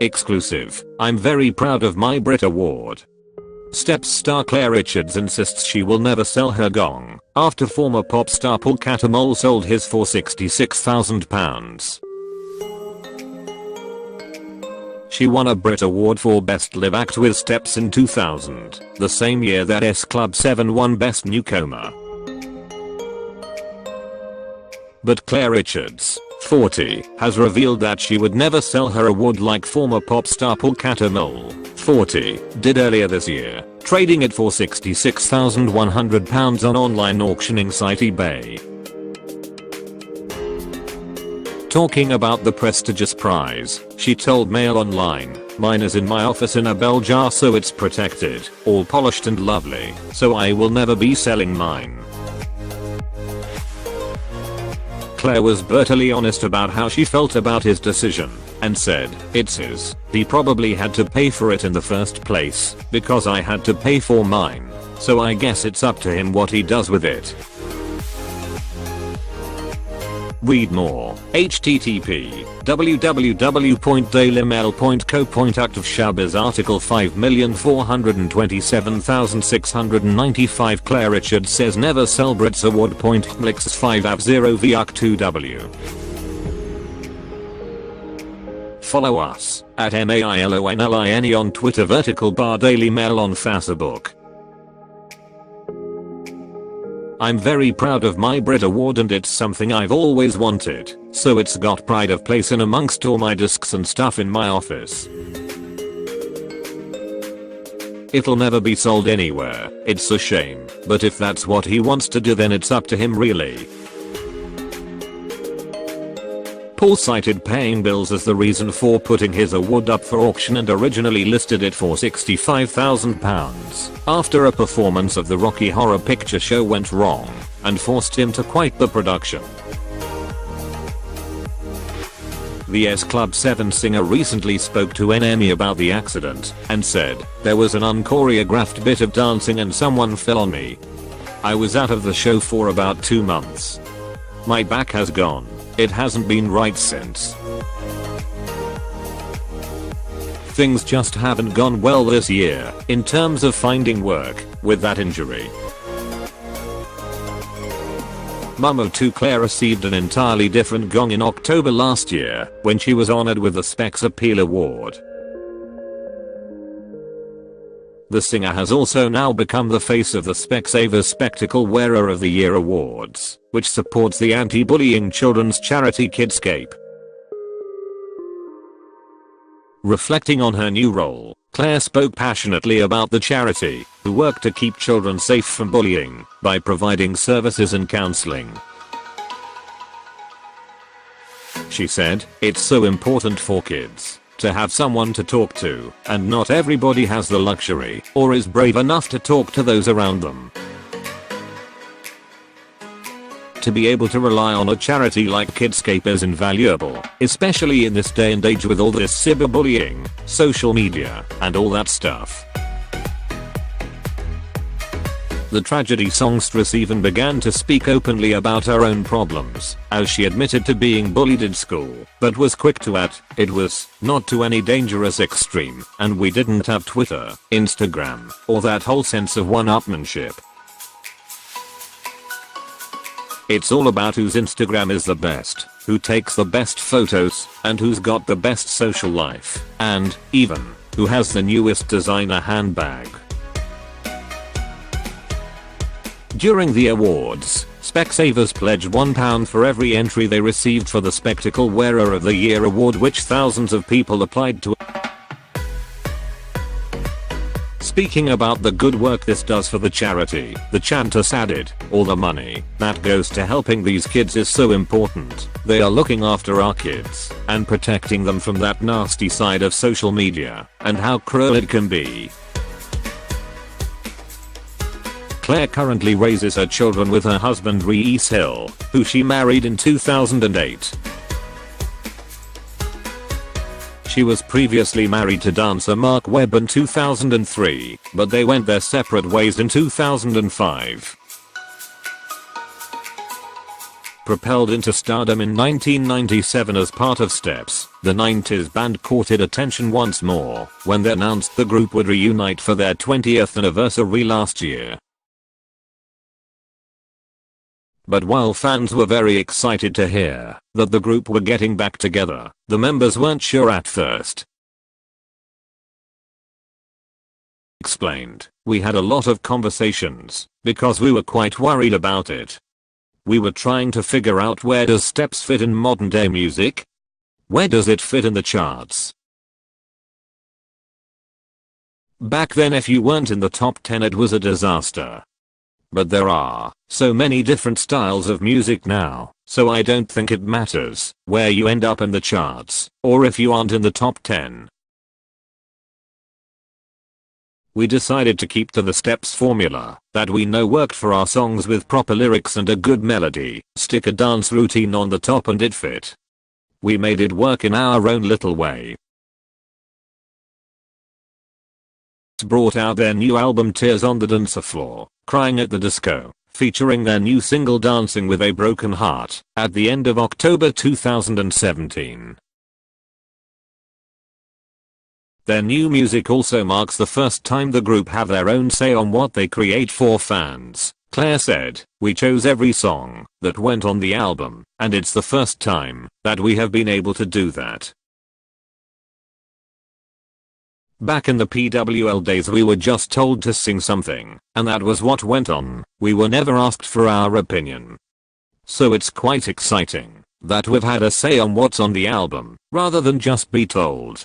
Exclusive. I'm very proud of my BRIT Award. Steps star Claire Richards insists she will never sell her gong after former pop star Paul Cattermole sold his for £66,000. She won a BRIT Award for Best Live Act with Steps in 2000, the same year that S Club 7 won Best Newcomer. But Claire Richards, 40, has revealed that she would never sell her award like former pop star Paul Cattermole, 40, did earlier this year, trading it for £66,100 on online auctioning site eBay. Talking about the prestigious prize, she told Mail Online, "Mine is in my office in a bell jar so it's protected, all polished and lovely, so I will never be selling mine." Claire was brutally honest about how she felt about his decision, and said, "It's his, he probably had to pay for it in the first place, because I had to pay for mine, so I guess it's up to him what he does with it." Read more. http://www.dailymail.co.uk of Shaba's article 5,427,695 Claire Richards says never sell Brits Award. Mlix 5av0v 2w. Follow us at MAILONLINE on Twitter, vertical bar Daily Mail on Facebook. I'm very proud of my BRIT Award and it's something I've always wanted, so it's got pride of place in amongst all my discs and stuff in my office. It'll never be sold anywhere, it's a shame, but if that's what he wants to do then it's up to him really. Paul cited paying bills as the reason for putting his award up for auction and originally listed it for £65,000 after a performance of the Rocky Horror Picture Show went wrong and forced him to quit the production. The S Club 7 singer recently spoke to NME about the accident and said, "There was an unchoreographed bit of dancing and someone fell on me. I was out of the show for about 2 months. My back has gone. It hasn't been right since. Things just haven't gone well this year in terms of finding work with that injury." Mum of 2 Claire received an entirely different gong in October last year when she was honored with the Specs Appeal Award. The singer has also now become the face of the Specsavers Spectacle Wearer of the Year Awards, which supports the anti-bullying children's charity Kidscape. Reflecting on her new role, Claire spoke passionately about the charity, who work to keep children safe from bullying by providing services and counseling. She said, "It's so important for kids to have someone to talk to, and not everybody has the luxury or is brave enough to talk to those around them. To be able to rely on a charity like Kidscape is invaluable, especially in this day and age with all this cyberbullying, social media, and all that stuff." The tragedy songstress even began to speak openly about her own problems, as she admitted to being bullied in school, but was quick to add, "It was not to any dangerous extreme, and we didn't have Twitter, Instagram, or that whole sense of one-upmanship. It's all about whose Instagram is the best, who takes the best photos, and who's got the best social life, and, even, who has the newest designer handbag." During the awards, Specsavers pledged £1 for every entry they received for the Spectacle Wearer of the Year award, which thousands of people applied to. Speaking about the good work this does for the charity, the chantess added, "All the money that goes to helping these kids is so important. They are looking after our kids and protecting them from that nasty side of social media and how cruel it can be." Claire currently raises her children with her husband Reese Hill, who she married in 2008. She was previously married to dancer Mark Webb in 2003, but they went their separate ways in 2005. Propelled into stardom in 1997 as part of Steps, the 90s band courted attention once more when they announced the group would reunite for their 20th anniversary last year. But while fans were very excited to hear that the group were getting back together, the members weren't sure at first. Explained, "We had a lot of conversations because we were quite worried about it. We were trying to figure out, where does Steps fit in modern day music? Where does it fit in the charts? Back then if you weren't in the top 10 it was a disaster. But there are so many different styles of music now, so I don't think it matters where you end up in the charts or if you aren't in the top 10. We decided to keep to the Steps formula that we know worked for our songs, with proper lyrics and a good melody, stick a dance routine on the top, and it fit. We made it work in our own little way." Brought out their new album Tears on the Dance Floor, Crying at the Disco, featuring their new single Dancing with a Broken Heart, at the end of October 2017. Their new music also marks the first time the group have their own say on what they create for fans. Claire said, "We chose every song that went on the album, and it's the first time that we have been able to do that. Back in the PWL days we were just told to sing something, and that was what went on. We were never asked for our opinion. So it's quite exciting that we've had a say on what's on the album, rather than just be told